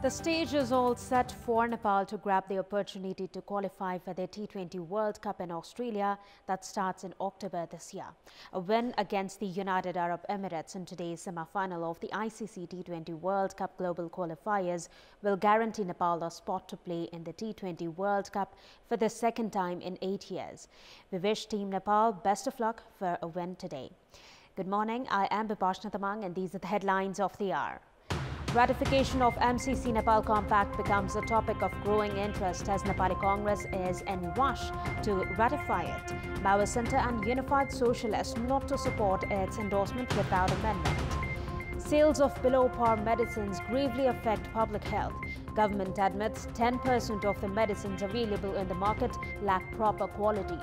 The stage is all set for Nepal to grab the opportunity to qualify for the T20 World Cup in Australia that starts in October this year. A win against the United Arab Emirates in today's semi-final of the ICC T20 World Cup Global Qualifiers will guarantee Nepal a spot to play in the T20 World Cup for the second time in 8 years. We wish Team Nepal best of luck for a win today. Good morning, I am Bipashna Tamang and these are the headlines of the hour. Ratification of MCC Nepal Compact becomes a topic of growing interest as Nepali Congress is in rush to ratify it. Maoist Centre and Unified Socialists not to support its endorsement without amendment. Sales of below-par medicines gravely affect public health. Government admits 10% of the medicines available in the market lack proper quality.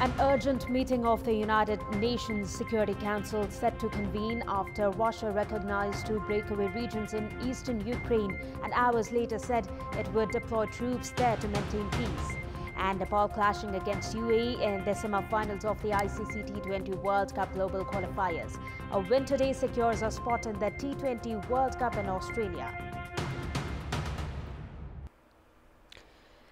An urgent meeting of the United Nations Security Council set to convene after Russia recognized two breakaway regions in eastern Ukraine and hours later said it would deploy troops there to maintain peace. And Nepal clashing against UAE in the semi-finals of the ICC T20 World Cup Global Qualifiers. A win today secures a spot in the T20 World Cup in Australia.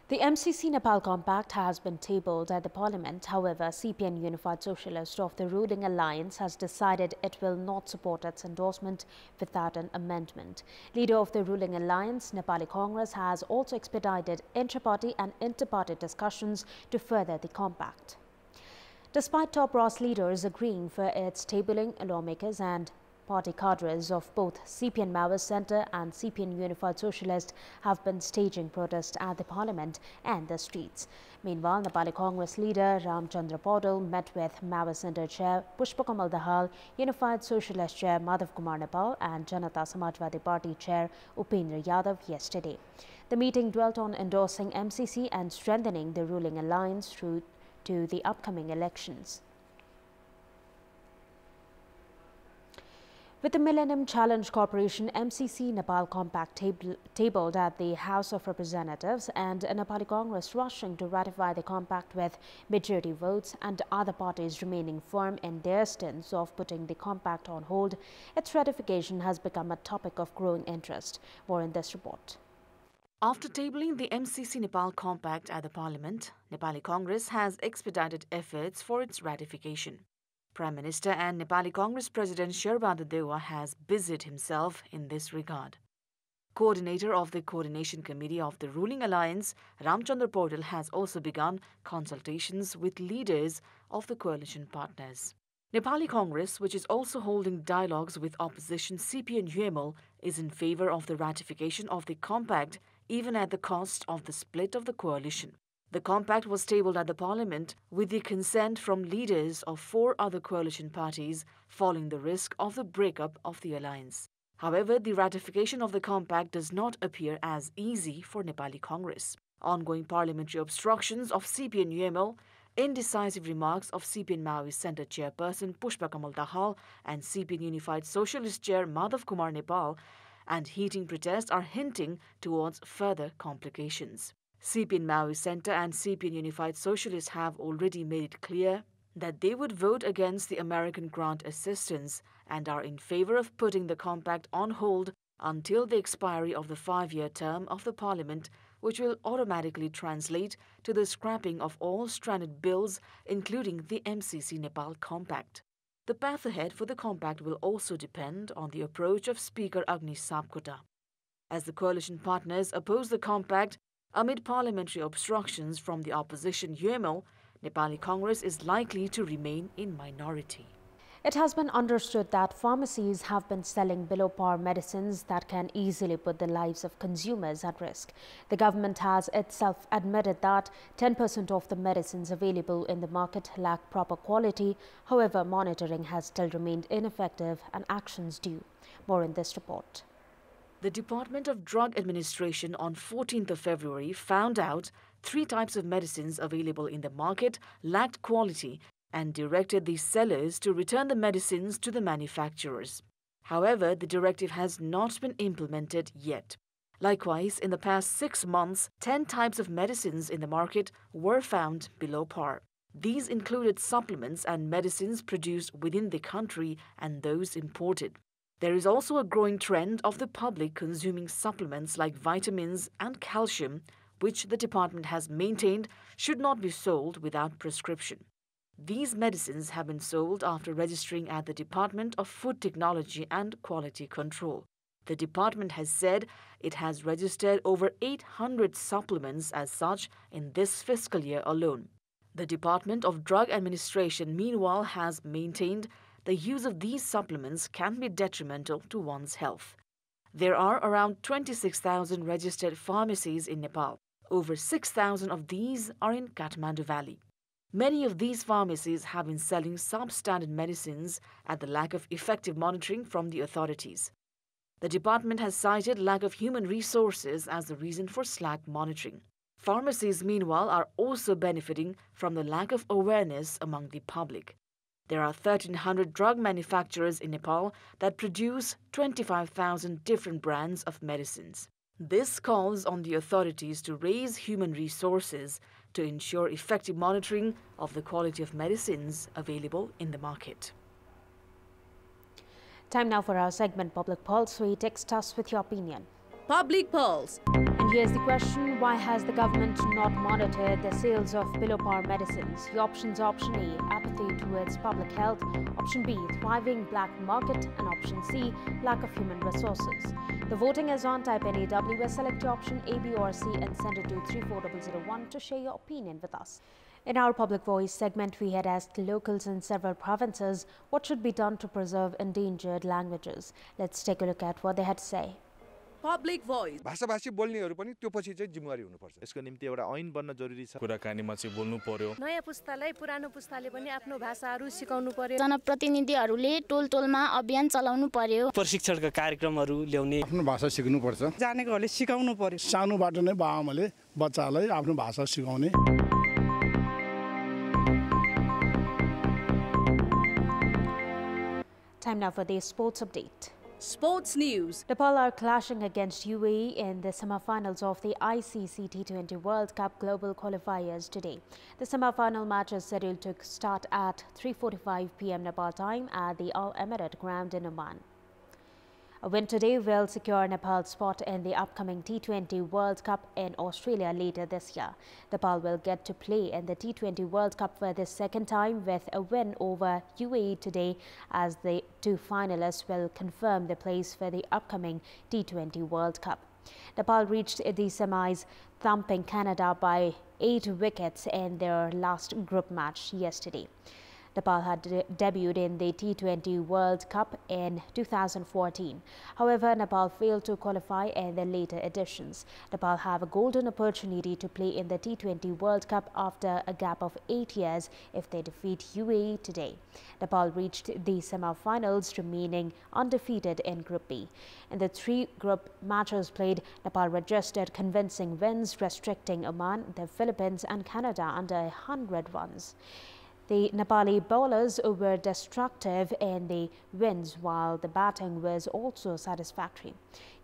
The MCC Nepal Compact has been tabled at the Parliament. However, CPN Unified Socialist of the ruling alliance has decided it will not support its endorsement without an amendment. Leader of the ruling alliance, Nepali Congress, has also expedited intra-party and inter-party discussions to further the compact. Despite top ROS leaders agreeing for its tabling, lawmakers and party cadres of both CPN Maoist Centre and CPN Unified Socialist have been staging protests at the Parliament and the streets. Meanwhile, Nepali Congress leader Ramchandra Paudel met with Maoist Centre Chair Pushpakamal Dahal, Unified Socialist Chair Madhav Kumar Nepal and Janata Samajwadi Party Chair Upendra Yadav yesterday. The meeting dwelt on endorsing MCC and strengthening the ruling alliance through to the upcoming elections. With the Millennium Challenge Corporation MCC Nepal Compact tabled at the House of Representatives and Nepali Congress rushing to ratify the compact with majority votes and other parties remaining firm in their stance of putting the compact on hold, its ratification has become a topic of growing interest. More in this report. After tabling the MCC Nepal Compact at the Parliament, Nepali Congress has expedited efforts for its ratification. Prime Minister and Nepali Congress President Sherbhadra Dewa has busied himself in this regard. Coordinator of the Coordination Committee of the ruling alliance, Ramchandra Paudel, has also begun consultations with leaders of the coalition partners. Nepali Congress, which is also holding dialogues with opposition CPN UML, is in favour of the ratification of the compact even at the cost of the split of the coalition. The compact was tabled at the Parliament with the consent from leaders of 4 other coalition parties following the risk of the breakup of the alliance. However, the ratification of the compact does not appear as easy for Nepali Congress. Ongoing parliamentary obstructions of CPN UML, indecisive remarks of CPN Maoist Centre Chairperson Pushpakamal Dahal and CPN Unified Socialist Chair Madhav Kumar Nepal, and heating protests are hinting towards further complications. CPN Maoist Centre and CPN Unified Socialists have already made it clear that they would vote against the American grant assistance and are in favour of putting the compact on hold until the expiry of the 5-year term of the Parliament, which will automatically translate to the scrapping of all stranded bills, including the MCC Nepal Compact. The path ahead for the compact will also depend on the approach of Speaker Agni Sapkota. As the coalition partners oppose the compact, amid parliamentary obstructions from the opposition UML, Nepali Congress is likely to remain in minority. It has been understood that pharmacies have been selling below-par medicines that can easily put the lives of consumers at risk. The government has itself admitted that 10% of the medicines available in the market lack proper quality. However, monitoring has still remained ineffective and actions due. More in this report. The Department of Drug Administration on 14th of February found out 3 types of medicines available in the market lacked quality and directed the sellers to return the medicines to the manufacturers. However, the directive has not been implemented yet. Likewise, in the past 6 months, 10 types of medicines in the market were found below par. These included supplements and medicines produced within the country and those imported. There is also a growing trend of the public consuming supplements like vitamins and calcium, which the department has maintained should not be sold without prescription. These medicines have been sold after registering at the Department of Food Technology and Quality Control. The department has said it has registered over 800 supplements as such in this fiscal year alone. The Department of Drug Administration, meanwhile, has maintained the use of these supplements can be detrimental to one's health. There are around 26,000 registered pharmacies in Nepal. Over 6,000 of these are in Kathmandu Valley. Many of these pharmacies have been selling substandard medicines at the lack of effective monitoring from the authorities. The department has cited lack of human resources as the reason for slack monitoring. Pharmacies, meanwhile, are also benefiting from the lack of awareness among the public. There are 1,300 drug manufacturers in Nepal that produce 25,000 different brands of medicines. This calls on the authorities to raise human resources to ensure effective monitoring of the quality of medicines available in the market. Time now for our segment Public Pulse. We text us with your opinion. Public Pulse. And here's the question: why has the government not monitored the sales of below-par medicines? The options are option A, apathy towards public health; option B, thriving black market; and option C, lack of human resources. The voting is on. Type any WS, select your option A, B or C and send it to 34001 to share your opinion with us. In our Public Voice segment, we had asked locals in several provinces what should be done to preserve endangered languages. Let's take a look at what they had to say. Public Voice. भाषाभाषी बोल्नेहरु पनि त्यो पछि चाहिँ जिम्मेवारी हुनुपर्छ। यसको निम्ति एउटा ऐन बन्न जरुरी छ। कुराकानीमा चाहिँ बोल्नु पर्यो। नयाँ पुस्तालाई पुरानो पुस्ताले पनि आफ्नो भाषाहरु सिकाउनु पर्यो। जनप्रतिनिधिहरुले टोल-टोलमा अभियान चलाउनु पर्यो। प्रशिक्षणका कार्यक्रमहरु ल्याउने, आफ्नो भाषा सिक्नु पर्छ। जानेकोले सिकाउनु पर्यो। सानोबाट नै बाआमाले बच्चालाई आफ्नो भाषा सिकाउने। Time now for the sports update. Sports news. Nepal are clashing against UAE in the semi-finals of the ICC T20 World Cup Global Qualifiers today. The semi-final match is scheduled to start at 3:45 p.m. Nepal time at the Al Emirat ground in Oman. A win today will secure Nepal's spot in the upcoming T20 World Cup in Australia later this year. Nepal will get to play in the T20 World Cup for the second time with a win over UAE today, as the two finalists will confirm the place for the upcoming T20 World Cup. Nepal reached the semis, thumping Canada by 8 wickets in their last group match yesterday. Nepal had debuted in the T20 World Cup in 2014. However, Nepal failed to qualify in the later editions. Nepal have a golden opportunity to play in the T20 World Cup after a gap of 8 years if they defeat UAE today. Nepal reached the semi-finals, remaining undefeated in Group B. In the 3 group matches played, Nepal registered convincing wins, restricting Oman, the Philippines and Canada under 100 runs. The Nepali bowlers were destructive in the wins, while the batting was also satisfactory.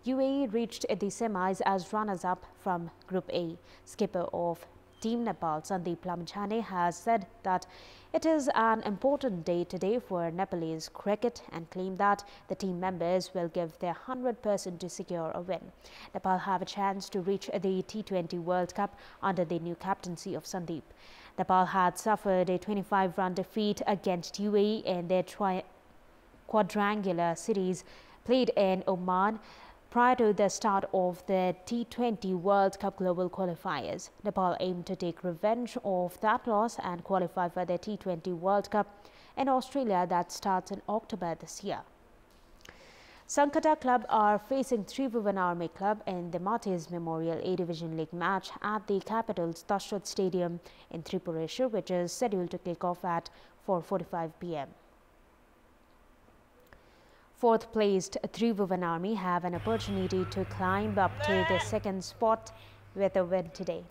UAE reached the semis as runners-up from Group A. Skipper of Team Nepal, Sandeep Lamchane, has said that it is an important day today for Nepalese cricket and claimed that the team members will give their 100% to secure a win. Nepal have a chance to reach the T20 World Cup under the new captaincy of Sandeep. Nepal had suffered a 25-run defeat against UAE in their quadrangular series played in Oman prior to the start of the T20 World Cup Global Qualifiers. Nepal aimed to take revenge of that loss and qualify for the T20 World Cup in Australia that starts in October this year. Sankata Club are facing Tribhuvan Army Club in the Mathes Memorial A-Division League match at the capital's Tashrut Stadium in Tripureshwar, which is scheduled to kick off at 4:45 p.m. Fourth placed Tribhuvan Army have an opportunity to climb up to the second spot with a win today.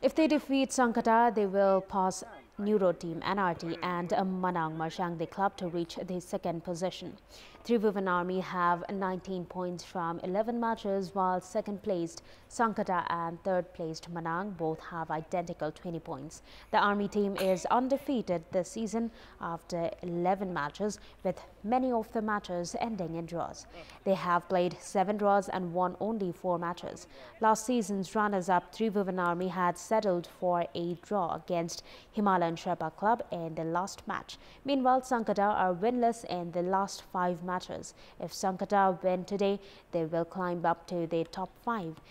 If they defeat Sankata, they will pass Neuro team NRT and Manang Marshangde club to reach the second position. Tribhuvan Army have 19 points from 11 matches, while second-placed Sankata and third-placed Manang both have identical 20 points. The Army team is undefeated this season after 11 matches, with many of the matches ending in draws. They have played 7 draws and won only 4 matches. Last season's runners-up Tribhuvan Army had settled for a draw against Himalayan Sherpa club in the last match. Meanwhile, Sankata are winless in the last 5 matches. If Sankata win today, they will climb up to the top 5.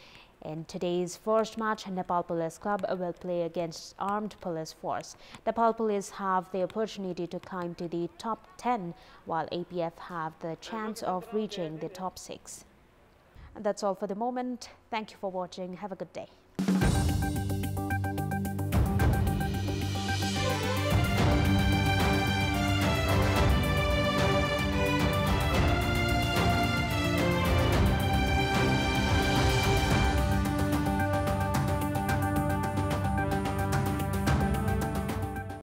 In today's first match, Nepal Police Club will play against Armed Police Force. Nepal Police have the opportunity to climb to the top 10, while APF have the chance of reaching the top 6. And that's all for the moment. Thank you for watching. Have a good day.